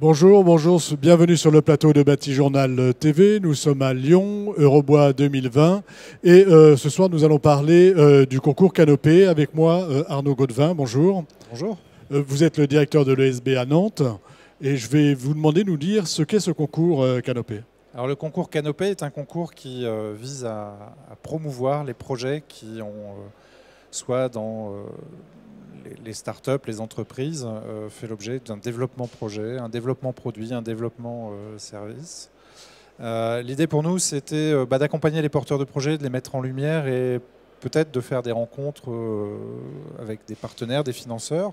Bonjour, bonjour, bienvenue sur le plateau de Batijournal TV. Nous sommes à Lyon, Eurobois 2020. Et ce soir, nous allons parler du concours Canopé. Avec moi, Arnaud Gaudevin, bonjour. Bonjour. Vous êtes le directeur de l'ESB à Nantes. Et je vais vous demander de nous dire ce qu'est ce concours Canopé. Alors, le concours Canopé est un concours qui vise à promouvoir les projets qui ont, soit dans les startups, les entreprises, fait l'objet d'un développement projet, un développement produit, un développement service. L'idée pour nous, c'était d'accompagner les porteurs de projets, de les mettre en lumière et peut-être de faire des rencontres avec des partenaires, des financeurs.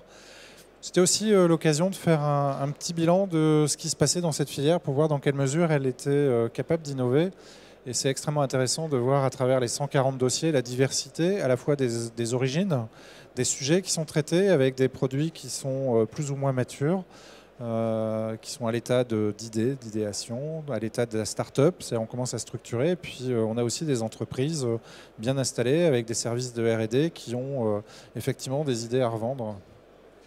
C'était aussi l'occasion de faire un petit bilan de ce qui se passait dans cette filière pour voir dans quelle mesure elle était capable d'innover. Et c'est extrêmement intéressant de voir à travers les 140 dossiers la diversité à la fois des origines, des sujets qui sont traités avec des produits qui sont plus ou moins matures, qui sont à l'état d'idées, d'idéation, à l'état de la start-up. On commence à structurer. Et puis on a aussi des entreprises bien installées avec des services de R&D qui ont effectivement des idées à revendre.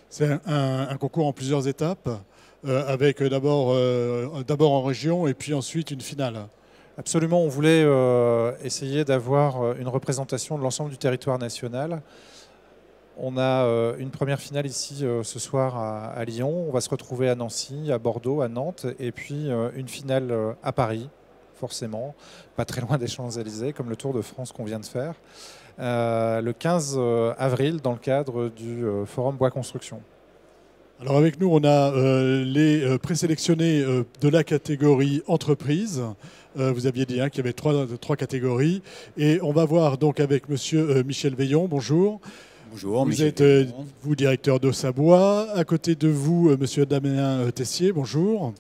C'est un concours en plusieurs étapes, avec d'abord en région et puis ensuite une finale. Absolument, on voulait essayer d'avoir une représentation de l'ensemble du territoire national. On a une première finale ici ce soir à Lyon, on va se retrouver à Nancy, à Bordeaux, à Nantes, et puis une finale à Paris, forcément, pas très loin des Champs-Élysées, comme le Tour de France qu'on vient de faire, le 15 avril dans le cadre du Forum Bois Construction. Alors avec nous, on a les présélectionnés de la catégorie entreprise. Vous aviez dit qu'il y avait trois catégories. Et on va voir donc avec monsieur Michel Veillon. Bonjour. Bonjour, vous êtes, vous, directeur d'Ossabois. À côté de vous, monsieur Damien Tessier. Bonjour.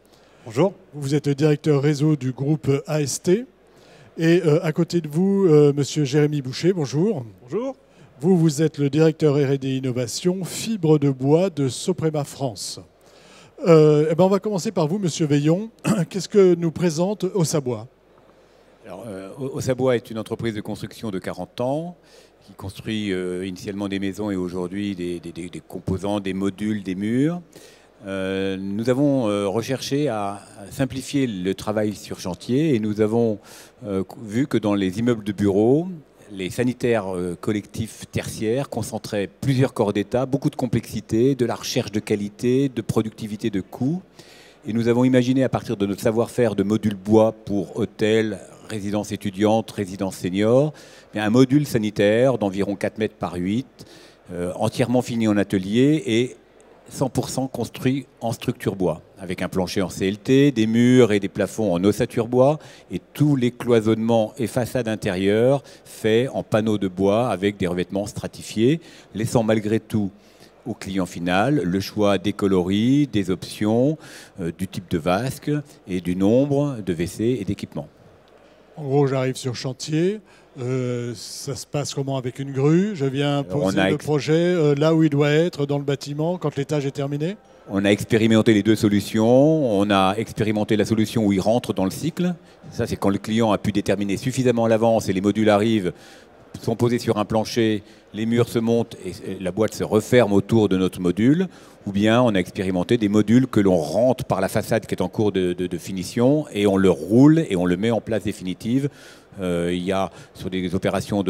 Bonjour. Vous êtes directeur réseau du groupe AST. Et à côté de vous, monsieur Jérémy Boucher. Bonjour. Bonjour. Vous êtes le directeur R&D Innovation Fibre de bois de Soprema France. On va commencer par vous, monsieur Veillon. Qu'est-ce que nous présente Ossabois? Alors, Ossabois est une entreprise de construction de 40 ans qui construit initialement des maisons et aujourd'hui des composants, des modules, des murs. Nous avons recherché à simplifier le travail sur chantier et nous avons vu que dans les immeubles de bureaux, les sanitaires collectifs tertiaires concentraient plusieurs corps d'État, beaucoup de complexité, de la recherche de qualité, de productivité, de coûts. Et nous avons imaginé à partir de notre savoir-faire de modules bois pour hôtels, résidences étudiantes, résidences seniors, un module sanitaire d'environ 4 mètres par 8, entièrement fini en atelier et 100% construit en structure bois, avec un plancher en CLT, des murs et des plafonds en ossature bois, et tous les cloisonnements et façades intérieures faits en panneaux de bois avec des revêtements stratifiés, laissant malgré tout au client final le choix des coloris, des options, du type de vasque et du nombre de WC et d'équipements. En gros, j'arrive sur chantier. Ça se passe comment avec une grue? Je viens poser le projet là où il doit être dans le bâtiment quand l'étage est terminé? On a expérimenté les deux solutions. On a expérimenté la solution où il rentre dans le cycle. Ça, c'est quand le client a pu déterminer suffisamment à l'avance et les modules arrivent, sont posés sur un plancher, les murs se montent et la boîte se referme autour de notre module. Ou bien on a expérimenté des modules que l'on rentre par la façade qui est en cours de finition et on le roule et on le met en place définitive. Il y a sur des opérations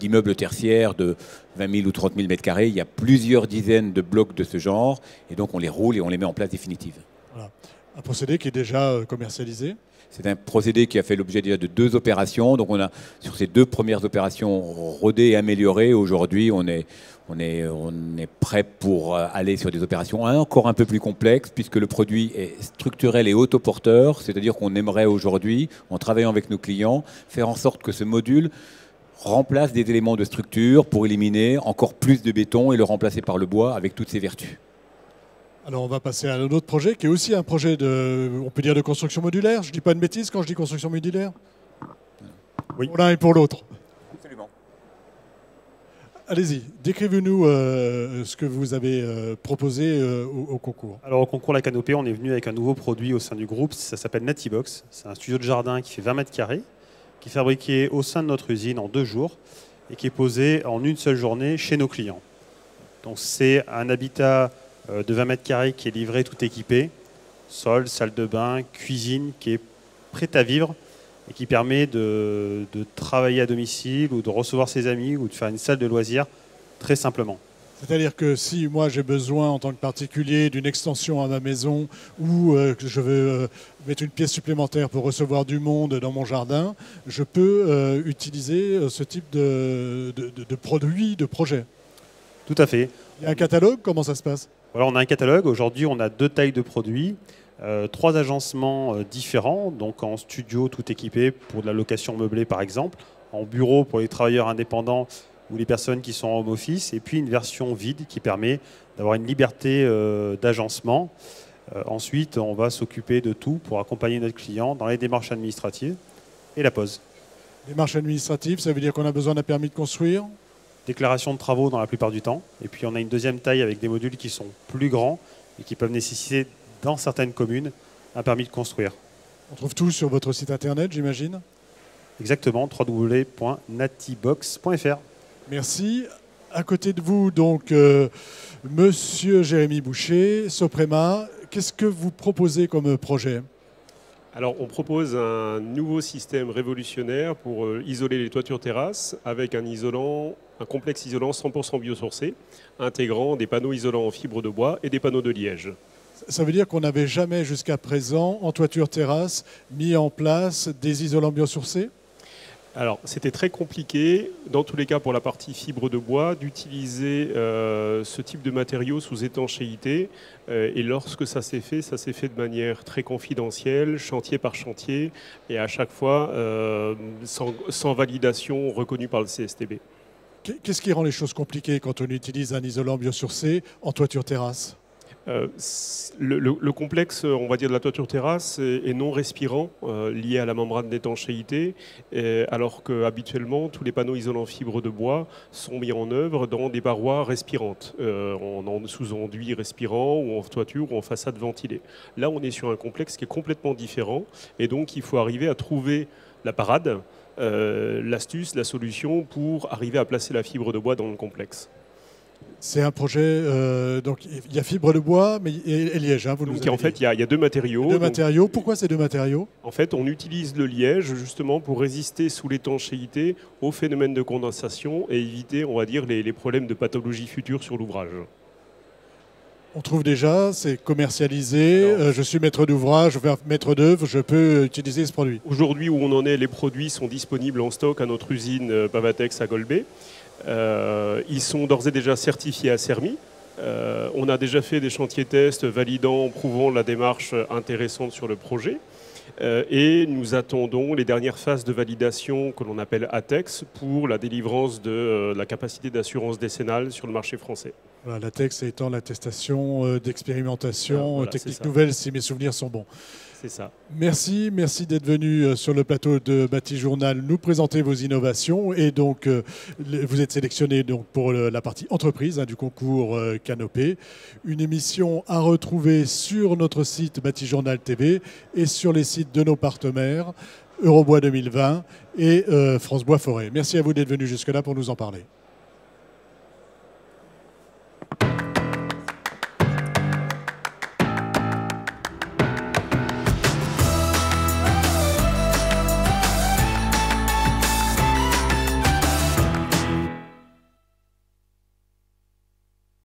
d'immeubles tertiaires de 20 000 ou 30 000 mètres carrés, il y a plusieurs dizaines de blocs de ce genre et donc on les roule et on les met en place définitive. Voilà. Un procédé qui est déjà commercialisé? C'est un procédé qui a fait l'objet déjà de 2 opérations. Donc on a, sur ces 2 premières opérations, rodé et amélioré. Aujourd'hui, on est prêt pour aller sur des opérations encore un peu plus complexes, puisque le produit est structurel et autoporteur. C'est-à-dire qu'on aimerait aujourd'hui, en travaillant avec nos clients, faire en sorte que ce module remplace des éléments de structure pour éliminer encore plus de béton et le remplacer par le bois avec toutes ses vertus. Alors on va passer à un autre projet qui est aussi un projet on peut dire de construction modulaire. Je ne dis pas une bêtise quand je dis construction modulaire? Oui. Pour l'un et pour l'autre. Absolument. Allez-y, décrivez-nous ce que vous avez proposé au concours. Alors au concours La Canopée, on est venu avec un nouveau produit au sein du groupe, ça s'appelle Natibox. C'est un studio de jardin qui fait 20 mètres carrés, qui est fabriqué au sein de notre usine en 2 jours et qui est posé en une seule journée chez nos clients. Donc c'est un habitat de 20 mètres carrés qui est livré tout équipé. Sol, salle de bain, cuisine qui est prête à vivre et qui permet de travailler à domicile ou de recevoir ses amis ou de faire une salle de loisirs très simplement. C'est-à-dire que si moi j'ai besoin en tant que particulier d'une extension à ma maison ou que je veux mettre une pièce supplémentaire pour recevoir du monde dans mon jardin, je peux utiliser ce type de produit, de projet. Tout à fait. Il y a un catalogue, comment ça se passe? Voilà, on a un catalogue. Aujourd'hui, on a 2 tailles de produits, 3 agencements différents, donc en studio tout équipé pour de la location meublée par exemple, en bureau pour les travailleurs indépendants ou les personnes qui sont en home office, et puis une version vide qui permet d'avoir une liberté d'agencement. Ensuite, on va s'occuper de tout pour accompagner notre client dans les démarches administratives et la pose. Démarches administratives, ça veut dire qu'on a besoin d'un permis de construire? Déclaration de travaux dans la plupart du temps. Et puis on a une deuxième taille avec des modules qui sont plus grands et qui peuvent nécessiter dans certaines communes un permis de construire. On trouve tout sur votre site internet, j'imagine? Exactement, www.natibox.fr. Merci. À côté de vous, donc, Monsieur Jérémy Boucher, Soprema, qu'est-ce que vous proposez comme projet? Alors, on propose un nouveau système révolutionnaire pour isoler les toitures terrasses avec un complexe isolant 100% biosourcé, intégrant des panneaux isolants en fibre de bois et des panneaux de liège. Ça veut dire qu'on n'avait jamais jusqu'à présent, en toiture terrasse, mis en place des isolants biosourcés? Alors, c'était très compliqué, dans tous les cas pour la partie fibre de bois, d'utiliser ce type de matériaux sous étanchéité. Et lorsque ça s'est fait de manière très confidentielle, chantier par chantier, et à chaque fois sans validation reconnue par le CSTB. Qu'est-ce qui rend les choses compliquées quand on utilise un isolant biosourcé en toiture terrasse? Le complexe, on va dire, de la toiture terrasse est non respirant, lié à la membrane d'étanchéité, alors qu'habituellement, tous les panneaux isolants fibre de bois sont mis en œuvre dans des parois respirantes, sous enduit respirant ou en toiture ou en façade ventilée. Là, on est sur un complexe qui est complètement différent, et donc il faut arriver à trouver la parade, l'astuce, la solution pour arriver à placer la fibre de bois dans le complexe. C'est un projet, donc il y a fibre de bois mais et liège, hein, vous nous avez dit. En fait, il y a 2 matériaux. Deux matériaux. Pourquoi ces 2 matériaux? En fait, on utilise le liège justement pour résister sous l'étanchéité au phénomène de condensation et éviter, on va dire, les problèmes de pathologie future sur l'ouvrage. On trouve déjà, c'est commercialisé, je suis maître d'ouvrage, maître d'œuvre, je peux utiliser ce produit. Aujourd'hui où on en est, les produits sont disponibles en stock à notre usine Pavatex à Golbet. Ils sont d'ores et déjà certifiés à CERMI. On a déjà fait des chantiers tests validant, prouvant la démarche intéressante sur le projet. Et nous attendons les dernières phases de validation que l'on appelle ATEX pour la délivrance de la capacité d'assurance décennale sur le marché français. Voilà, l'ATEX étant l'attestation d'expérimentation voilà, technique nouvelle, si mes souvenirs sont bons. C'est ça. Merci d'être venu sur le plateau de Bâti Journal nous présenter vos innovations. Et donc, vous êtes sélectionné donc, pour la partie entreprise du concours Canopée. Une émission à retrouver sur notre site Bâti Journal TV et sur les sites de nos partenaires Eurobois 2020 et France Bois Forêt. Merci à vous d'être venu jusque-là pour nous en parler.